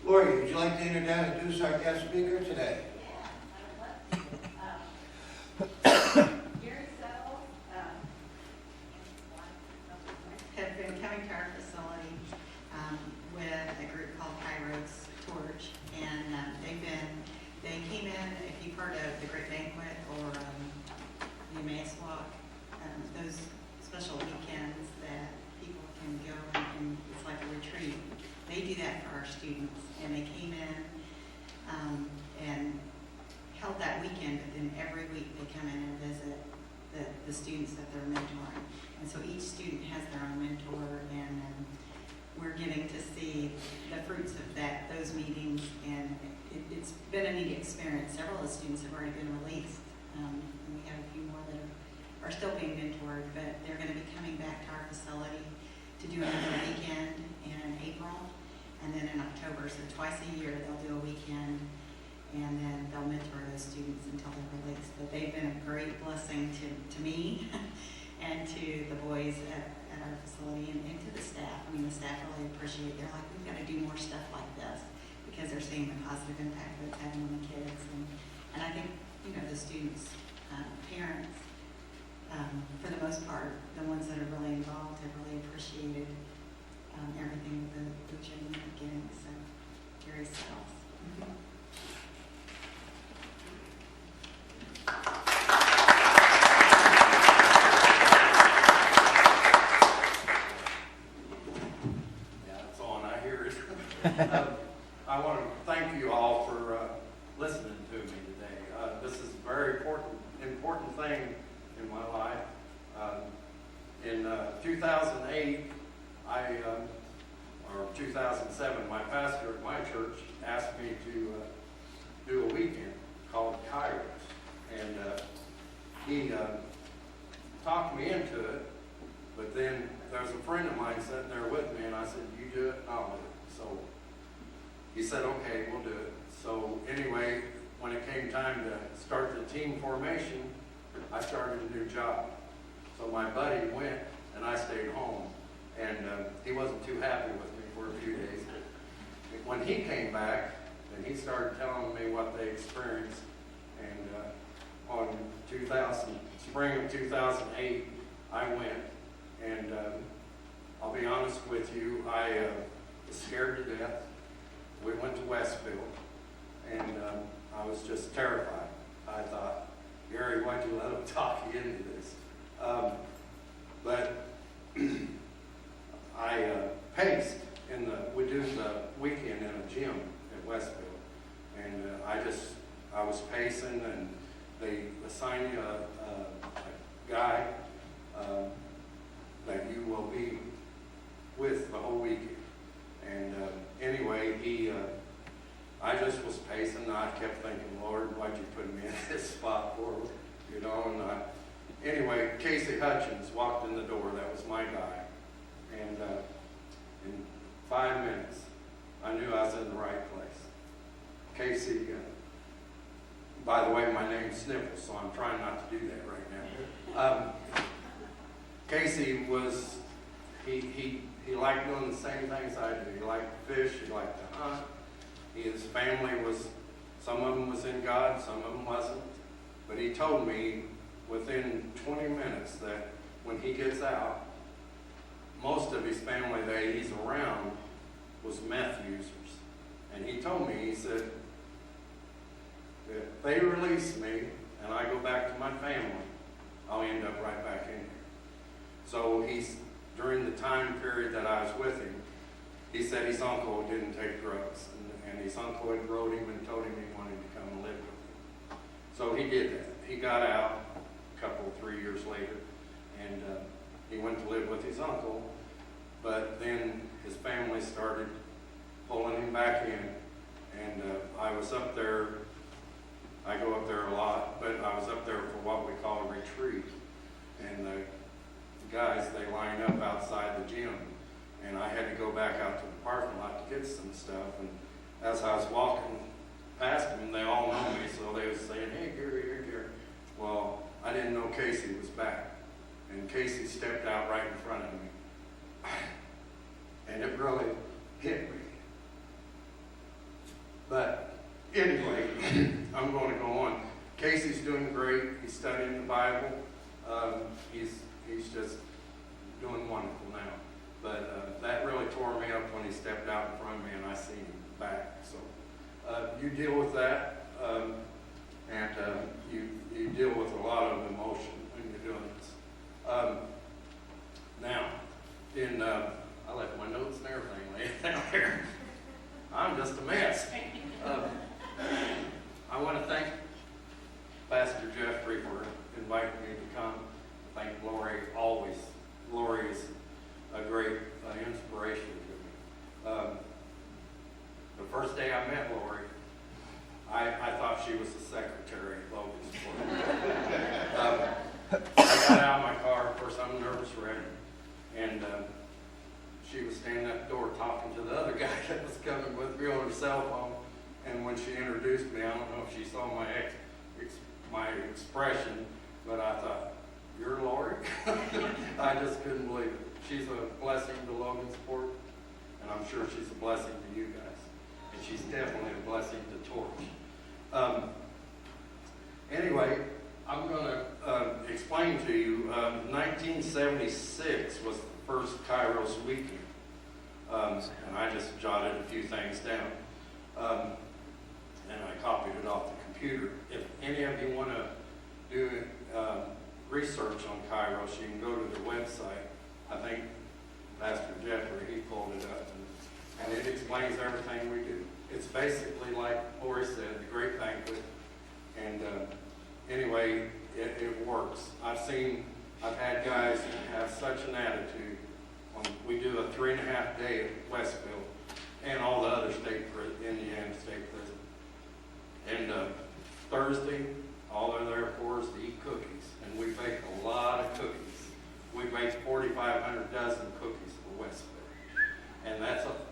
Flora, would you like to introduce our guest speaker today? Have been coming to our facility with a group called Kairos Torch, and they came in, if you've heard of the Great Banquet or the Emmaus Walk, those special weekends that people can go and it's like a retreat. They do that for our students, and they came in and held that weekend, but then every week they come in and visit the students that they're mentoring. And so each student has their own mentor, and we're getting to see the fruits of those meetings, and it's been a neat experience. Several of the students have already been released, and we have a few more that are still being mentored, but they're going to be coming back to our facility to do another weekend in April, and then in October. So twice a year they'll do a weekend, and then they'll mentor those students until they're released. But they've been a great blessing to me and to the boys at our facility and to the staff. I mean, the staff really appreciate it. They're like, we've got to do more stuff like this because they're seeing the positive impact that it's having on the kids. And I think, the students, parents, for the most part, the ones that are really involved have really appreciated everything that the children are getting. So, very self. I want to thank you all for listening to me today. This is a very important thing in my life. In 2008, or 2007, my pastor at my church asked me to do a weekend called Kairos. And he talked me into it, but then there's a friend of mine sitting there with me, and I said, you do it, and I'll do it. So he said, okay, we'll do it. So anyway, when it came time to start the team formation, I started a new job. So my buddy went, and I stayed home. And he wasn't too happy with me for a few days. But when he came back, then he started telling me what they experienced. And on spring of 2008, I went. And I'll be honest with you, I was scared to death. We went to Westville, and I was just terrified. I thought, Gary, why'd you let him talk you into this? But I paced we do the weekend in a gym at Westville, and I was pacing, and they assign you a guy that you will be with the whole weekend. And anyway, I just was pacing, and I kept thinking, Lord, why'd you put me in this spot for? And anyway, Casey Hutchins walked in the door. That was my guy. And in 5 minutes, I knew I was in the right place. Casey, by the way, my name's Sniffles, so I'm trying not to do that right now. Casey was, he liked doing the same things I do. He liked to fish, he liked to hunt. His family some of them was in God, some of them wasn't. But he told me within 20 minutes that when he gets out, most of his family that he's around was meth users. And he told me, he said, if they release me and I go back to my family, I'll end up right back in here. So during the time period that I was with him, he said his uncle didn't take drugs. And his uncle had wrote him and told him he wanted to come and live with him. So he did that. He got out 3 years later, and he went to live with his uncle. But then his family started pulling him back in, and I was up there. I go up there a lot, but I was up there for what we call a retreat. And the guys, they line up outside the gym, and I had to go back out to the parking lot to get some stuff. And as I was walking past them, they all know me, so they was saying, hey, Gary, here, Gary. Well, I didn't know Casey was back. And Casey stepped out right in front of me. And it really hit me. anyway, I'm going to go on. Casey's doing great. He's studying the Bible. He's just doing wonderful now. But that really tore me up when he stepped out in front of me and I seen him back. So you deal with that, and you deal with a lot of emotion when you're doing this. Now, I left my notes and everything laying down here. I'm just a mess. I want to thank Pastor Jeffrey for inviting me to come. Thank Lori always. Lori is a great inspiration to me. The first day I met Lori, I thought she was the secretary at Logan's Court. I got out of my car, of course I'm nervous wreck, and she was standing at the door talking to the other guy that was coming with me on her cell phone. And when she introduced me, I don't know if she saw my expression, but I thought, "You're Lori?" I just couldn't believe it. She's a blessing to Logansport, and I'm sure she's a blessing to you guys. And she's definitely a blessing to Torch. Anyway, I'm going to explain to you, 1976 was the first Kairos weekend. And I just jotted a few things down. And I copied it off the computer. If any of you want to do research on Kairos, you can go to their website. I think Pastor Jeffrey, he pulled it up, and it explains everything we do. It's basically like Lori said, the great banquet. And anyway, it works. I've had guys have such an attitude. We do a 3.5 day at Westville and all the other Indiana state prison. And Thursday, all they're there for is to eat cookies. And we bake a lot of cookies. We bake 4,500 dozen cookies for Westville. And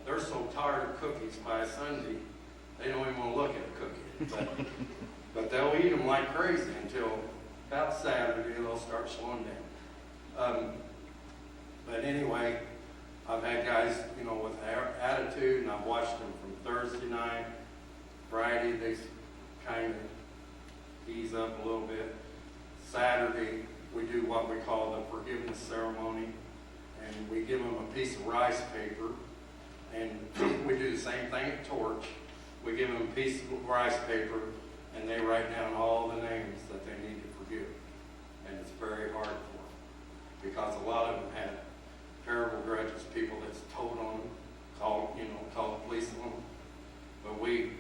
they're so tired of cookies by Sunday, they don't even want to look at a cookie. But they'll eat them like crazy until about Saturday, they'll start slowing down. But anyway, I've had guys, with attitude, and I've watched them from Thursday night, Friday, they kind of ease up a little bit. Saturday, we do what we call the forgiveness ceremony, and we give them a piece of rice paper, and we do the same thing at Torch. We give them a piece of rice paper, and they write down all the names that they need to forgive. And it's very hard for them, because a lot of them had terrible grudges, people that's told on them, called the police on them. But we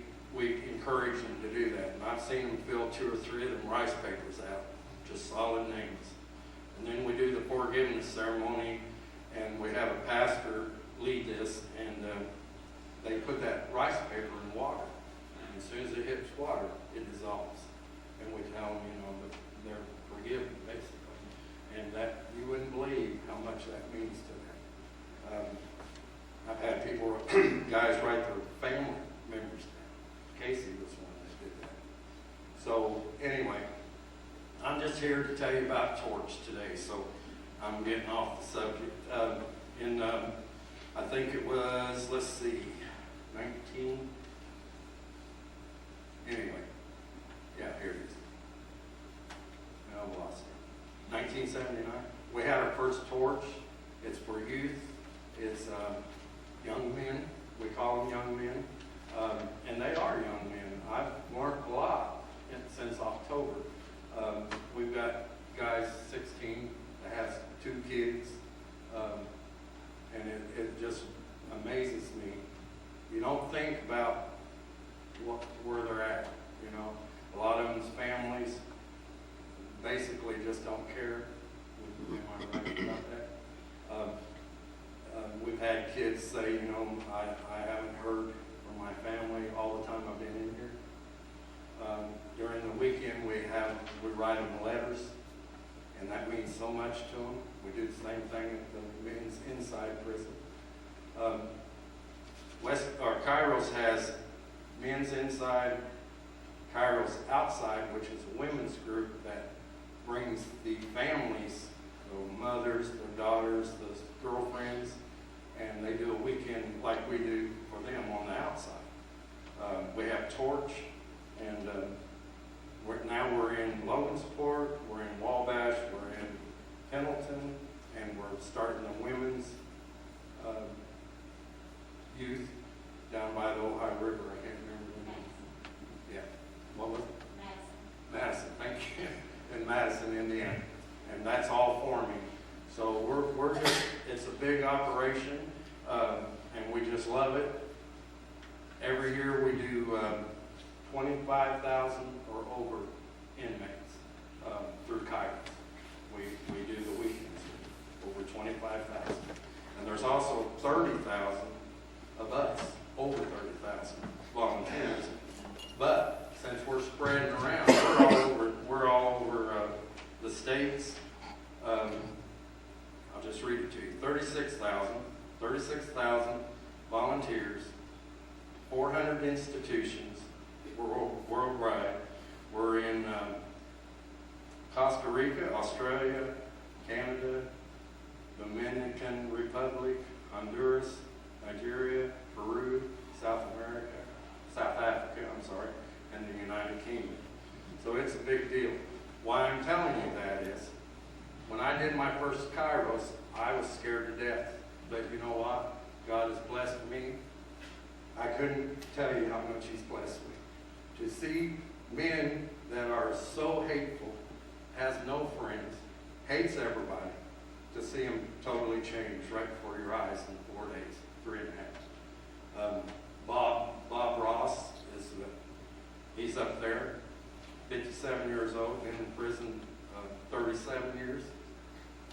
encourage them to do that. And I've seen them fill 2 or 3 of them rice papers out, just solid names. And then we do the forgiveness ceremony, and we have a pastor lead this, and they put that rice paper in water. And as soon as it hits water, it dissolves. And we tell them, that they're forgiven, basically. And that, you wouldn't believe how much that means to them. I've had people, guys write their family members down. Casey was one that did that. So anyway, I'm just here to tell you about Torch today, so I'm getting off the subject. I think it was, 19, anyway, yeah, here it is. No, I lost it. 1979, we had our first Torch. It's for youth. It's young men. We call them young men. And they are young men. I've learned a lot since October. We've got guys 16 that has 2 kids. And it just amazes me. You don't think about where they're at. A lot of them's families basically just don't care. Am I right about that? We've had kids say, I haven't heard from my family all the time I've been in here. During the weekend, we write them letters, and that means so much to them. We do the same thing at the men's inside prison. Kairos has men's inside, Kairos outside, which is a women's group that brings the families, the mothers, their daughters, the girlfriends, and they do a weekend like we do for them on the outside. We have at Torch, and now we're in Logansport, we're in Wabash, we're in Pendleton, and we're starting the women's youth down by the Ohio River. I can't remember the name. Yeah. What was it? Madison. Thank you. In Madison, Indiana. And that's all forming. So we're just, it's a big operation, and we just love it. Every year we do 25,000 or over inmates through Kairos. We do the weekends, over 25,000. And there's also 30,000 of us, over 30,000 volunteers. But since we're spreading around, we're all over the states. I'll just read it to you. 36,000 volunteers, 400 institutions worldwide. We're in Costa Rica, Australia, Canada, Dominican Republic, Honduras, Nigeria, Peru, South Africa, and the United Kingdom. So it's a big deal. Why I'm telling you that is, when I did my first Kairos, I was scared to death. But you know what? God has blessed me. I couldn't tell you how much He's blessed me. To see men that are so hateful, has no friends, hates everybody, to see them totally change right before your eyes in 4 days, 3.5. Bob Ross he's up there, 57 years old, been in prison 37 years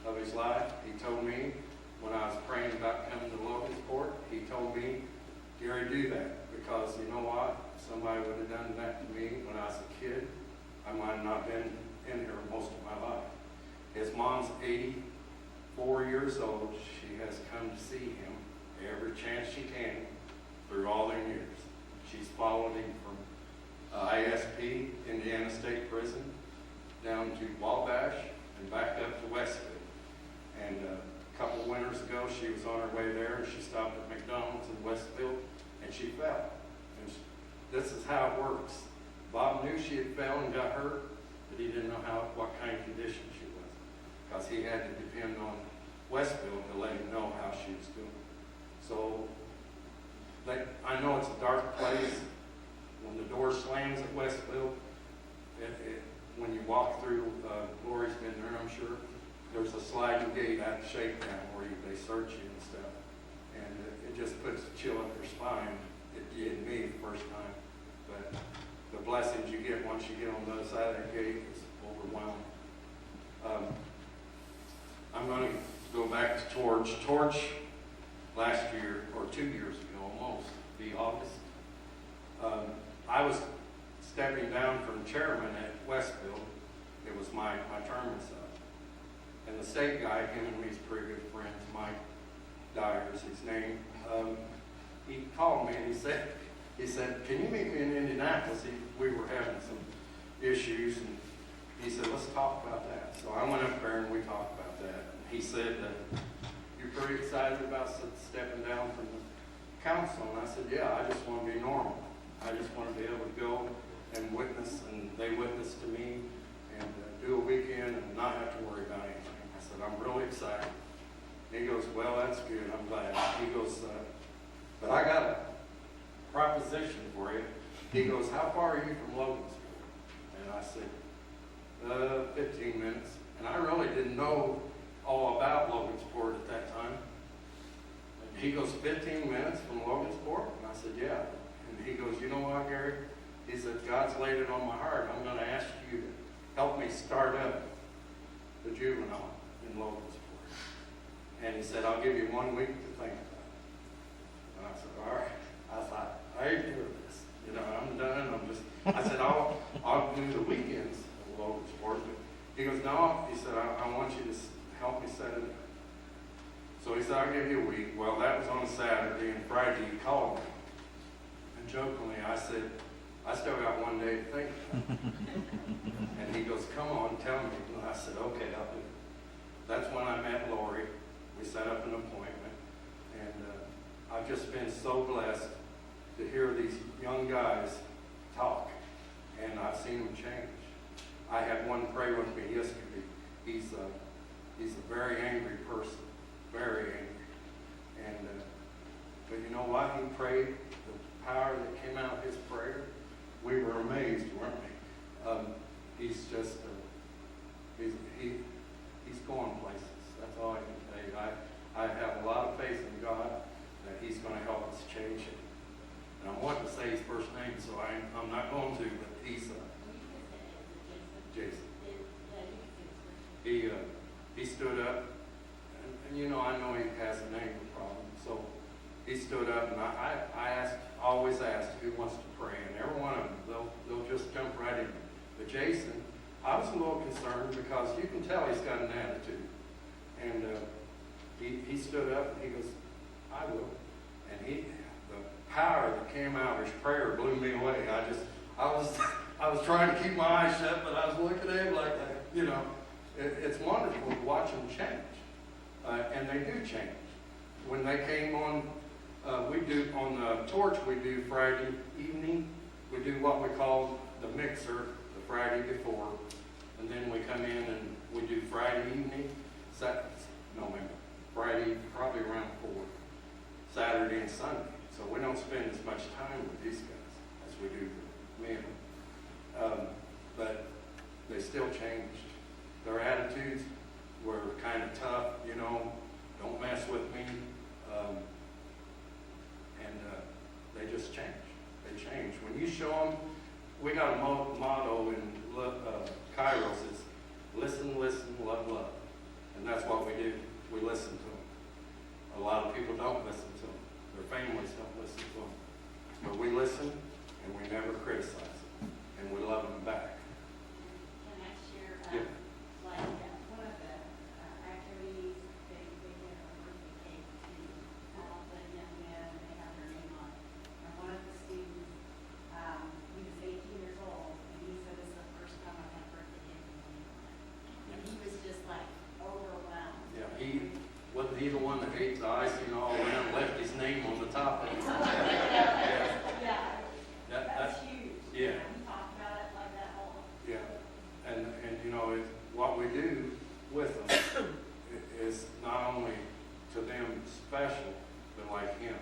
of his life. He told me when I was praying about coming to Logansport, he told me, Gary, do that, because you know what? If somebody would have done that to me when I was a kid, I might have not been in here most of my life. His mom's 84 years old. She has come to see him every chance she can through all their years. She's followed him from ISP, Indiana State Prison, down to Wabash and back up to Westville. And a couple winters ago, she was on her way there, and she stopped at McDonald's in Westville, and she fell. And this is how it works. Bob knew she had fell and got hurt, but he didn't know what kind of condition she was, because he had to depend on Westville to let him know how she was doing. So I know it's a dark place. When the door slams at Westville, when you walk through, Lori's been there, I'm sure, there's a sliding gate at the shakedown where they search you and stuff. And it just puts a chill up your spine. It did me the first time. But the blessings you get once you get on the other side of that gate is overwhelming. I'm going to go back to Torch. Torch last year, or 2 years ago almost, the August, I was stepping down from chairman at Westville. It was my term was up. And the state guy, him and me's pretty good friends, Mike Dyer's his name, he called me and he said, can you meet me in Indianapolis? We were having some issues, and he said, let's talk about that. So I went up there and we talked about that. And he said, you're pretty excited about stepping down from the council? And I said, yeah, I just want to be normal. I just want to be able to go and witness, and they witnessed to me, and do a weekend and not have to worry about anything. I said, I'm really excited. He goes, well, that's good. I'm glad. He goes, but I got a proposition for you. He goes, how far are you from Logansport? And I said, 15 minutes. And I really didn't know all about Logansport at that time. And he goes, 15 minutes from Logansport? And I said, yeah. And he goes, you know what, Gary? He said, God's laid it on my heart. I'm going to ask you to help me start up the juvenile in Logansport. And he said, I'll give you 1 week to think about it. And I said, all right. I thought, I ain't doing this. You know, I'm done. I said, I'll do the weekends of Logansport. But he goes, no. He said, I want you to help me set it up. So he said, I'll give you a week. Well, that was on a Saturday, and Friday he called me. And jokingly, I said, I still got 1 day to think about it. And he goes, come on, tell me. And I said, okay, I'll do it. That's when I met Lori. We set up an appointment. And I've just been so blessed to hear these young guys seen him change. I had one pray with me yesterday. He's a very angry person, very angry. And but you know what? He prayed. The power that came out of his prayer, we were amazed, weren't we? He's just he's going places. That's all I can tell you. I have a lot of faith in God that He's going to help us change it. And I want to say his first name, so I'm not going to, but he's Jason. He stood up, and you know, I know he has an anger problem, so he stood up, and I always asked who wants to pray, and every one of them, they'll just jump right in. But Jason, I was a little concerned because you can tell he's got an attitude, and he stood up and he goes, "I will," and the power that came out of his prayer blew me away. I was trying to keep my eyes shut, but I was looking at him like, you know, it's wonderful to watch them change, and they do change. When they came on, we do on the torch. We do Friday evening. We do what we call the mixer the Friday before, and then we come in and we do Friday evening. Friday probably around 4, Saturday and Sunday. So we don't spend as much time with these guys as we do the men. But they still changed. Their attitudes were kind of tough, you know, don't mess with me. And they just changed. They changed. When you show them, we got a motto in Kairos, it's listen, listen, love, love. And that's what we do. We listen to them. A lot of people don't listen to them. Their families don't listen to them. But we listen, and we never criticize them. And we love them back. Can I share, Yeah. like, one of the activities, they get a birthday cake to the young men, and they have their name on it. And one of the students, he was 18 years old, and he said, "This is the first time I've had a birthday cake with my name on it." And he was just like overwhelmed. Yeah, wasn't he the one that ate the icing all around, left his name on the top of it? Yeah, That's that's huge. yeah. He talked about it like that whole. Yeah, and you know, what we do with them is not only to them special, but like him.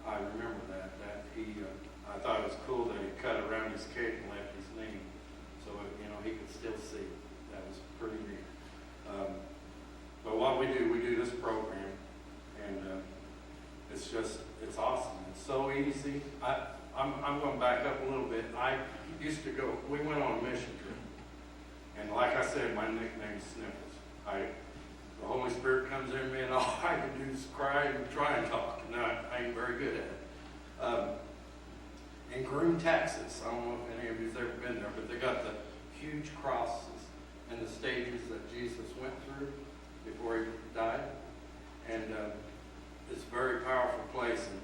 I remember that he, I thought it was cool that he cut around his cake and left his name, so you know he could still see it. That was pretty neat. But what we do this program, and it's awesome. It's so easy. I'm going to back up a little bit. I used to go, we went on a mission trip. And like I said, my nickname is Sniffles. The Holy Spirit comes in me and all I can do is cry and try and talk. And I ain't very good at it. In Groom, Texas, I don't know if any of you've ever been there, but they got the huge crosses and the stages that Jesus went through before he died. And it's a very powerful place. And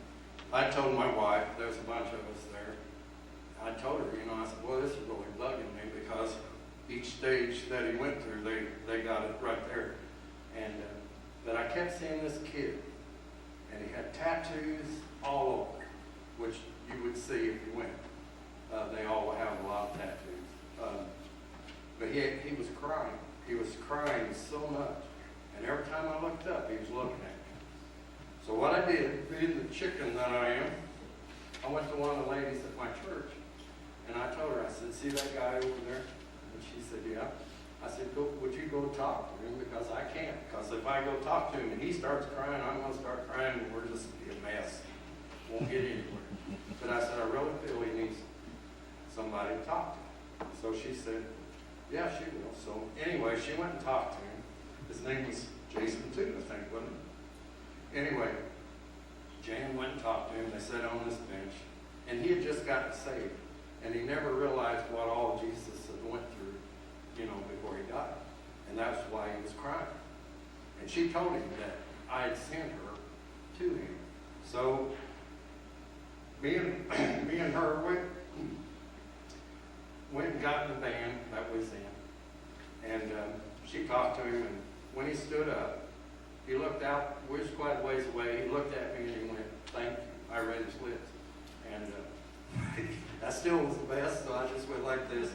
I told my wife, there's a bunch of us there, I told her, you know, I said, "Boy, this is really bugging me," because each stage that he went through, they got it right there. And but I kept seeing this kid, and he had tattoos all over, which you would see if you went. They all have a lot of tattoos. But he was crying. He was crying so much. And every time I looked up, he was looking at me. So what I did, being the chicken that I am, I went to one of the ladies at my church, and I told her, I said, "See that guy over there?" And she said, "Yeah." I said, "Would you go talk to him? Because I can't. Because if I go talk to him and he starts crying, I'm going to start crying, and we're just be a mess. Won't get anywhere." But I said, "I really feel he needs somebody to talk to." So she said, "Yeah, she will." So anyway, she went and talked to him. His name was Jason too, I think, wasn't it? Anyway, Jan went and talked to him. They sat on this bench, and he had just gotten saved, and he never realized what all Jesus had went through, you know, before he died, and that's why he was crying. And she told him that I had sent her to him. So me and her went and got in the van that was in, and she talked to him, and when he stood up, he looked out, we was quite a ways away, he looked at me and he went, "Thank you." I read his lips, and that still was the best, so I just went like this,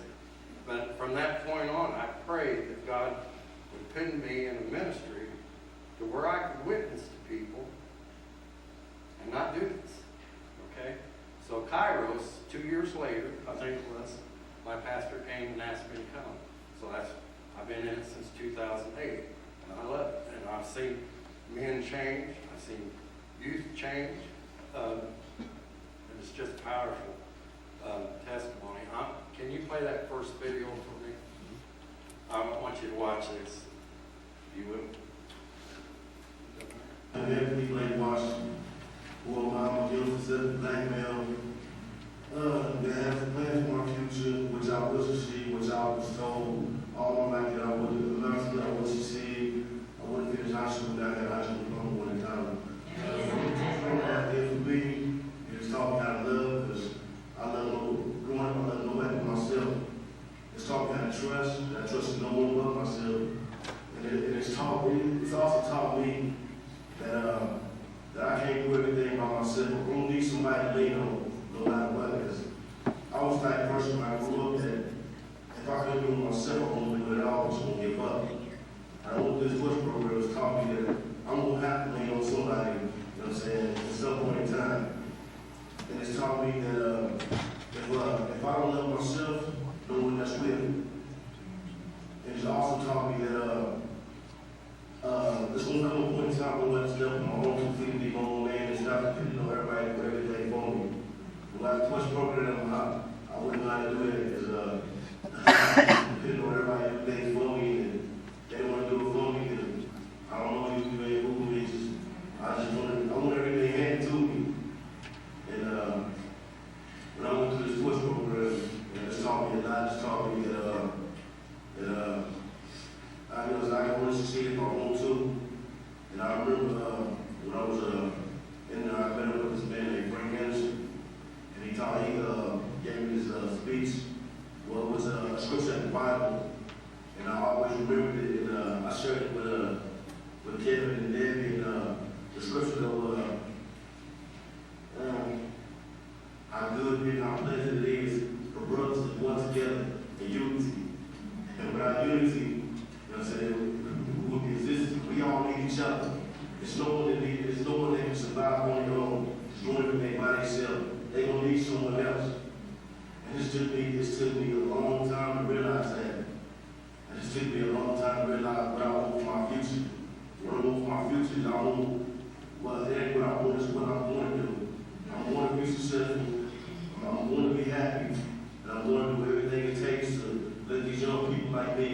But from that point on, I prayed that God would put me in a ministry to where I could witness to people and not do this. Okay? So Kairos, 2 years later, I think it was, my pastor came and asked me to come. So I've been in it since 2008, and I love it. And I've seen men change, I've seen youth change, and it's just powerful testimony. Can you play that first video for me? I want you to watch this. You will. And then people ain't watched who I'm guilty, black male. They have plans for my future, which I was to see, which I was told all my life that I wouldn't learn, I would succeed, I wouldn't finish high school without that high school diploma one time. There for me, it's taught me how to love, because I love growing up, I love nobody but myself. It's taught me how to trust, and I trust no one but myself. And it's also taught me that I can't do everything by myself. I'm going to need somebody to lean on, no matter what. Because I was the type of person when I grew up that if I couldn't do it myself, I wouldn't do it at all. I was going to give up. I went to this push program that taught me that I'm going to have to lean on somebody, you know what I'm saying, at some point in time. And it's taught me that if I don't love myself, no one else will. And it's also taught me that there's going to come a point in time when I step on my own 2 feet, be my own man, and stop depending on everybody for everything for me. When I push program, I wouldn't know how to do it because depending on everybody do things for me, and they don't want to do it for me because I don't know you ain't who me. I want everything handed to me. And when I went to this push program, it's taught me a lot. It's taught me that I know I can only succeed if I want to. And I remember when I was in there, I met up with this man named Frank Anderson, and he gave me this speech. Well, it was a scripture in the Bible, and I always remembered it. And I shared it with Kevin and Debbie, and the scripture of how good and how pleasant it is for brothers to work together in unity. And without unity, you know what I'm saying, we all need each other. There's no one that can survive on their own. It's doing everything by themselves. They're going to need someone else. And it took me a long time to realize that. And it took me a long time to realize what I want for my future. What I want for my future is it ain't what I want, it's what I want to do. I want to be successful. I want to be happy. And I want to do everything it takes to let these young people like me,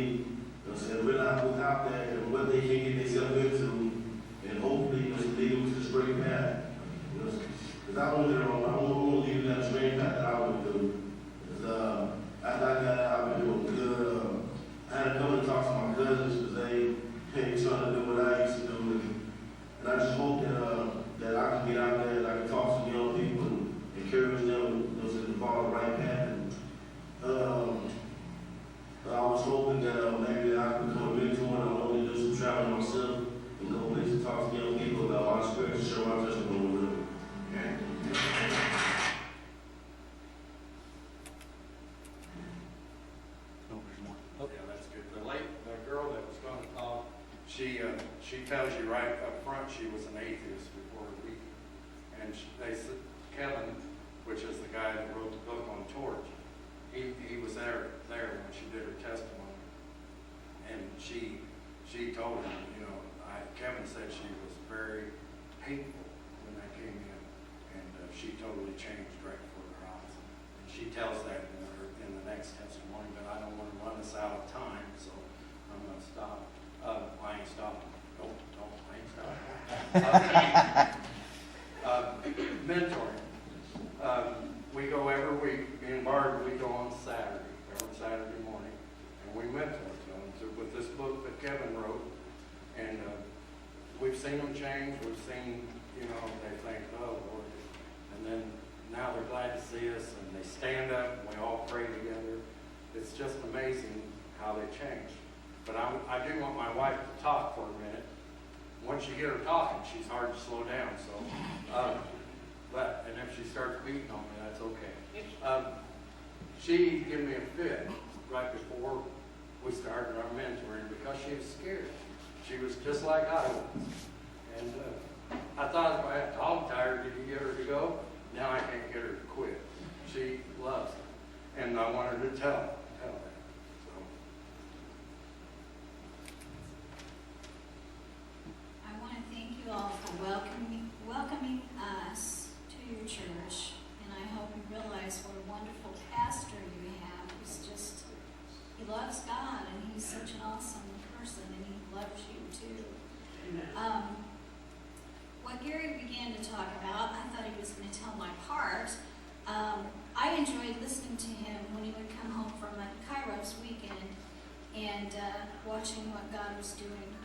you know, realize what's out there and what they can get themselves into, and hopefully lead them to the straight path. Because I want to lead them down the straight path that I want to do. Because after I got out, I've been doing good. I had to come and talk to my cousins because they trying to do what I used to do. And I just hope that I can get out there and I can talk to young people and encourage them to follow the right path. I was hoping that maybe I could become a mentor, and I wanted to do some traveling myself and go places to talk to young people about my experience and share my testimony with them. Yeah, that's good. The girl that was going to talk, she tells you right up front she was an atheist before the week. And they said, Kevin, which is the guy that wrote the book on Torch, he was there when she did her testimony. And she told him, Kevin said she was very hateful when I came in. And she totally changed right before her eyes. And she tells that in the next testimony, but I don't want to run us out of time, so I'm going to stop. I ain't stopping. Nope, I ain't stopping. Mentoring. We go every week. Me and Barb, we go on every Saturday morning, and we mentor them with this book that Kevin wrote. And we've seen them change. We've seen, they think, oh, Lord. And then now they're glad to see us, and they stand up, and we all pray together. It's just amazing how they change. But I do want my wife to talk for a minute. Once you get her talking, she's hard to slow down. So, and if she starts beating on me, that's okay. She gave me a fit right before we started our mentoring because she was scared. She was just like I was. And I thought if I had dog tired, did you get her to go? Now I can't get her to quit. She loves it. And I want her to tell that. So. I want to thank you all for welcoming us to your church, and I hope you realize what a wonderful pastor you have. He loves God, and he's such an awesome person, and he loves you too. What Gary began to talk about, I thought he was going to tell my part. I enjoyed listening to him when he would come home from a Kairos weekend and watching what God was doing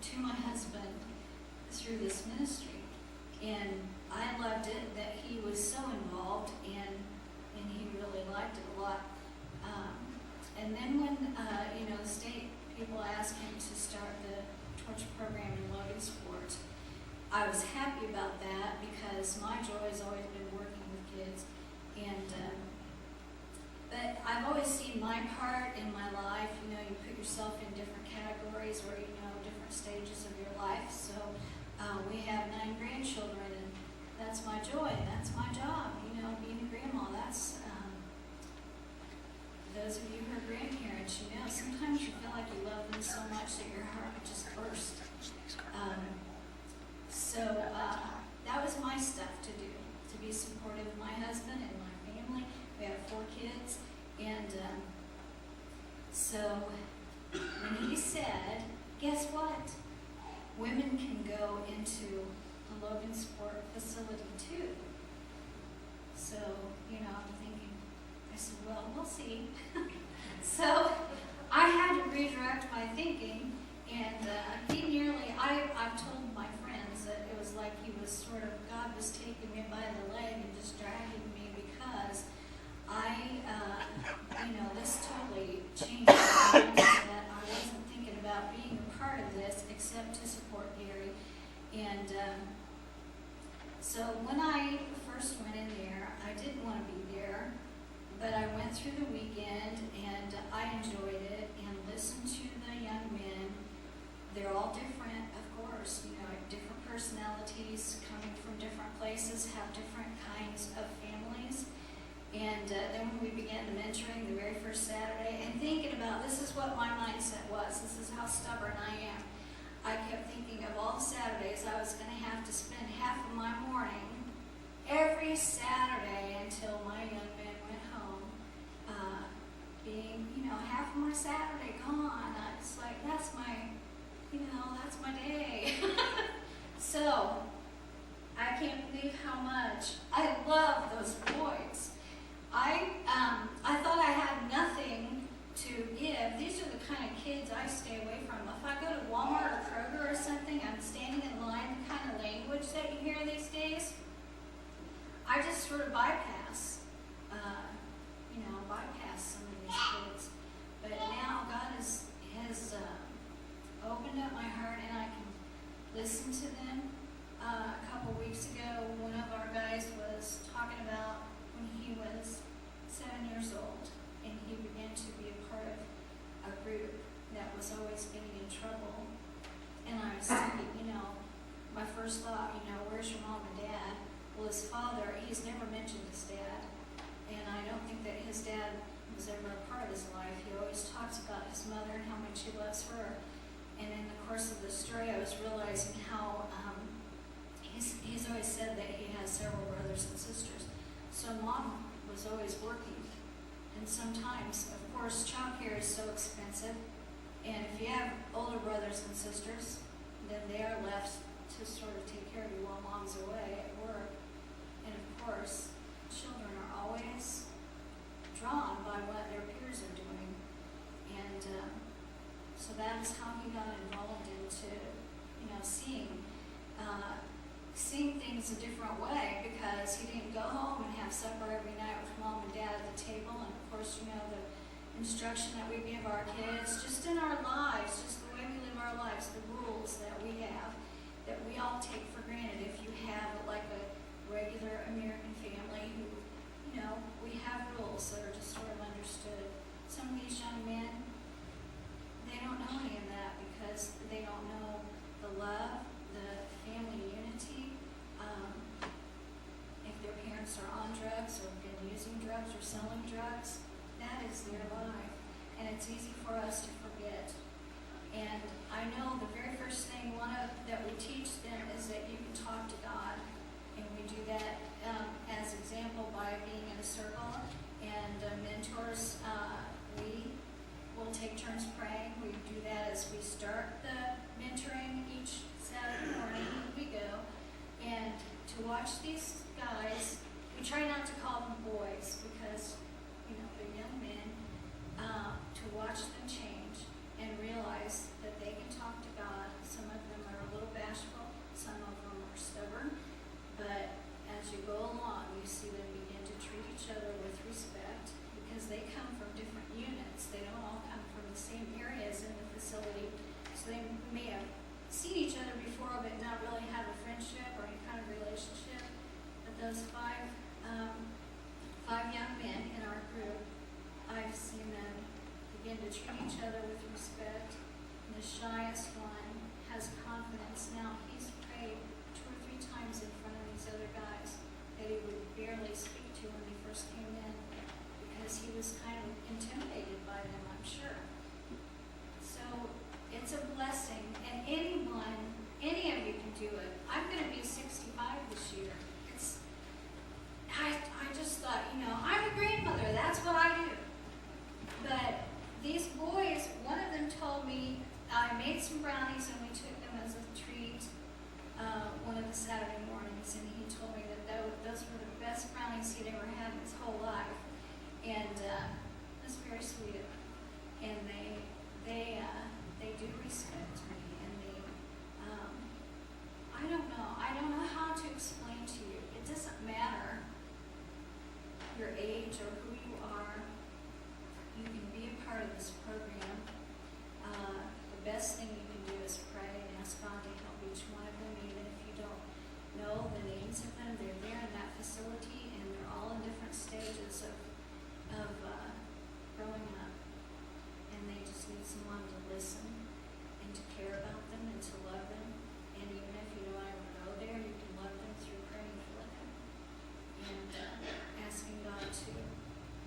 to my husband through this ministry. And I loved it that he was so involved, and he really liked it a lot. And then when, the state people asked him to start the torch program in Logansport, I was happy about that because my joy has always been working with kids. And but I've always seen my part in my life. You put yourself in different categories or, different stages of your life. So we have 9 grandchildren, and that's my joy. That's my job, being a grandma. That's those of you who are grandparents, sometimes you feel like you love them so much that your heart just bursts. So that was my stuff to do, to be supportive of my husband and my family. We have 4 kids. And so when he said, guess what? Women can go into the Logansport facility too. So, I'm thinking, I said, well, we'll see. So I had to redirect my thinking, and I've told my friends that it was like he was sort of, God was taking me by the leg and just dragging me because this totally changed my mind that I wasn't thinking about being a part of this except to support Gary. And so when I first went in there, I didn't want to be there, but I went through the weekend and I enjoyed it and listened to the young men. They're all different, of course, different personalities, coming from different places, have different kinds of families. And then when we began the mentoring the very first Saturday, and thinking about, this is what my mindset was, this is how stubborn I am. I kept thinking of all the Saturdays I was going to have to spend half of my morning every Saturday until my young men went home, being, half of my Saturday gone. It's like, that's my day. So, I can't believe how much I love those boys. I thought I had nothing to give. These are the kind of kids I stay away from. If I go to Walmart or Kroger or something, I'm standing in line, the kind of language that you hear these days, I just sort of bypass some of these kids. But now God has opened up my heart and I can listen to them. A couple weeks ago, one of our guys was talking about when he was 7 years old and he began to be a part of a group that was always getting in trouble. And I was thinking, my first thought, where's your mom and dad? Well, his father, he's never mentioned his dad. And I don't think that his dad was ever a part of his life. He always talks about his mother and how much he loves her. And in the course of the story, I was realizing how he's always said that he has several brothers and sisters. So mom was always working. And sometimes, of course, childcare is so expensive. And if you have older brothers and sisters, then they are left to sort of take care of you while mom's away at work. And of course, children are always drawn by what their peers are doing. And so that is how he got involved into, seeing things a different way, because he didn't go home and have supper every night with mom and dad at the table. And of course, the instruction that we give our kids, just in our lives, just the way we live our lives, the rules that we have, that we all take for granted. If you have like a regular American family who, we have rules that are just sort of understood. Some of these selling drugs, that is their life. And it's easy for us to forget. And I know the very first thing that we teach them is that you can talk to God. And we do that as example by being in a circle. And mentors, we will take turns praying. We do that as we start the mentoring each Saturday morning. We go. And to watch these guys, we try not to call them boys because, they're young men, to watch them change and realize that they can talk to God. Some of them are a little bashful, some of them are stubborn, but as you go along, you see them begin to treat each other with respect because they come from different units. They don't all come from the same areas in the facility, so they may have seen each other before but not really have a friendship or any kind of relationship. But those five young men in our group, I've seen them begin to treat each other with respect. And the shyest one has confidence. Now, he's prayed 2 or 3 times in front of these other guys that he would barely speak to when they first came in because he was kind of intimidated by them, I'm sure. So it's a blessing, and any of you can do it. I'm going to be 65 this year. I just thought, I'm a grandmother, that's what I do. But these boys, one of them told me, I made some brownies and we took them as a treat one of the Saturday mornings, and he told me that those were the best brownies he'd ever had in his whole life. And it was very sweet of them. And they do respect me, and I don't know how to explain to you. It doesn't matter your age or who you are. You can be a part of this program. The best thing you can do is pray and ask God to help each one of them, even if you don't know the names of them. They're there in that facility, and they're all in different stages of growing up. And they just need someone to listen and to care about them and to love them. And even if you don't ever go there, you can love them through praying for them and asking God to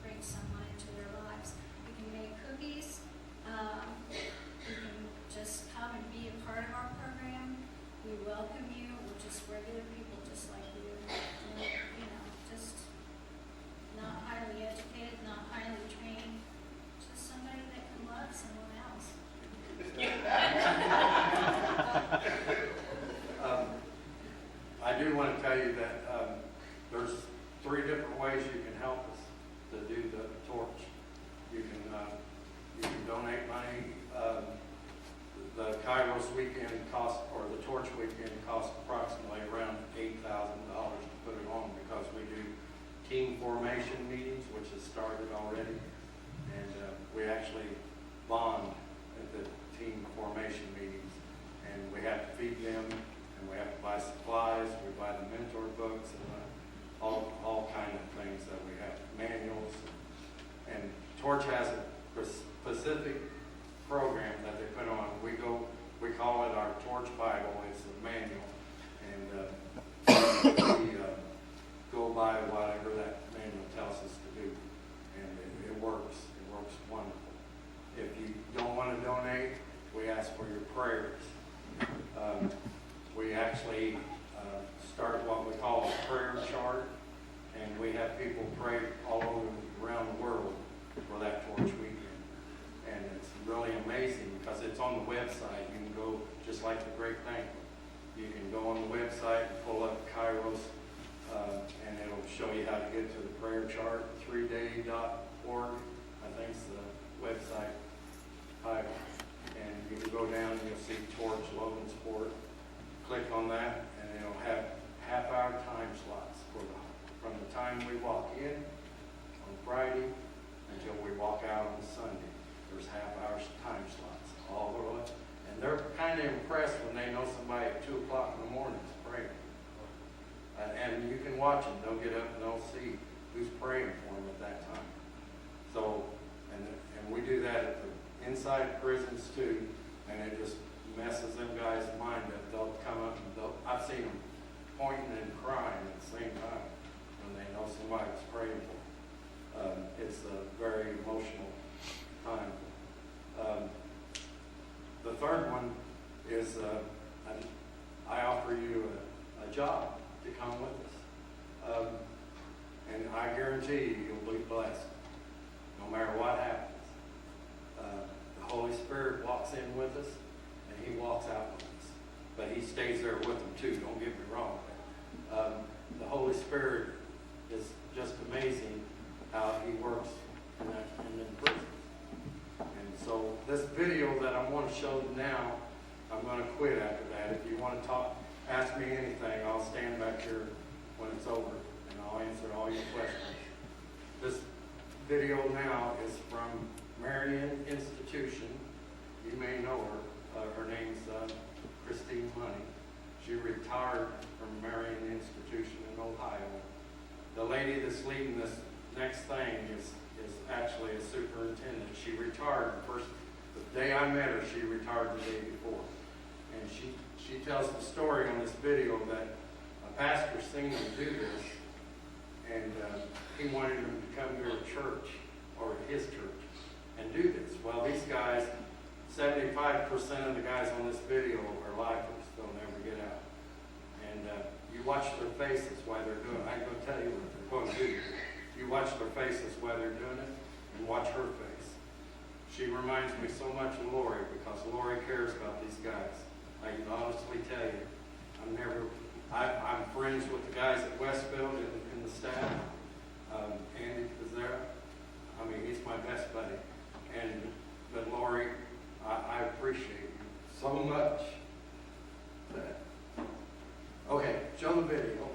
bring someone into their lives. You can make cookies. You can just come and be a part of our program. We welcome you. We're just regular people just like you. Just not highly educated, not highly trained. Just somebody that can love someone else. I do want to tell you that there's 3 different ways you can help us to do the torch. You can donate money. The Kairos weekend or the torch weekend costs approximately around $8,000 to put it on because we do team formation meetings, which has started already, and we actually bond at the team formation meetings, and we have to feed them, and we have to buy supplies. We buy the mentor books and all kind of things that we have, manuals, and Torch has a specific program that they put on. We call it our Torch Bible. It's a manual, and we go by whatever that manual tells us to do, and it works. It works wonderful. If you don't want to donate, we ask for your prayers. We actually start what we call a prayer chart, and we have people pray all over around the world for that Torch weekend. And it's really amazing because it's on the website. You can go, just like the Great Banquet, you can go on the website and pull up Kairos, and it'll show you how to get to the prayer chart, 3day.org, I think is the website title. And you can go down and you'll see Torch Logansport. Click on that, and it'll have half-hour time slots from the time we walk in on Friday until we walk out on Sunday. There's half-hour time slots all the way. And they're kind of impressed when they know somebody at 2 o'clock in the morning is praying. And you can watch them. They'll get up and they'll see who's praying for them at that time. So, and we do that at the inside prisons too, and it just messes them guys' mind up. They'll come up and I've seen them pointing and crying at the same time when they know somebody's praying for them. is a very emotional time. The third one is I offer you a job to come with us. And I guarantee you, you'll be blessed, no matter what happens. The Holy Spirit walks in with us, and He walks out with us. But He stays there with them too, don't get me wrong. The Holy Spirit is just amazing how He works in the prison. And so this video that I want to show you now, I'm going to quit after that. If you want to talk, ask me anything, I'll stand back here when it's over, and I'll answer all your questions. This video now is from Marian Institution. You may know her. Her name's Christine Money. She retired from Marian Institution in Ohio. The lady that's leading this next thing is actually a superintendent. She retired the day I met her, she retired the day before. And she tells the story on this video that a pastor seen him do this, and he wanted him to come to a church, or his church, and do this. Well, these guys, 75% of the guys on this video are lifers. They'll never get out. And you watch their faces while they're doing it. I ain't going to tell you what they're going to do. You watch their faces while they're doing it, and watch her face. She reminds me so much of Lori, because Lori cares about these guys. I can honestly tell you, I'm friends with the guys at Westfield in the staff. Andy was there. I mean, he's my best buddy. But Lori, I appreciate you so much. Okay, show the video.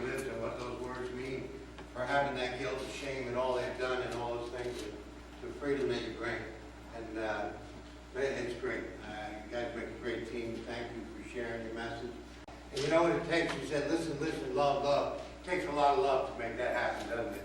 their lips and what those words mean, for having that guilt and shame and all they've done and all those things to freedom that you bring. And it's great. You guys make a great team. Thank you for sharing your message. And you know what it takes? You said, listen, listen, love, love. It takes a lot of love to make that happen, doesn't it?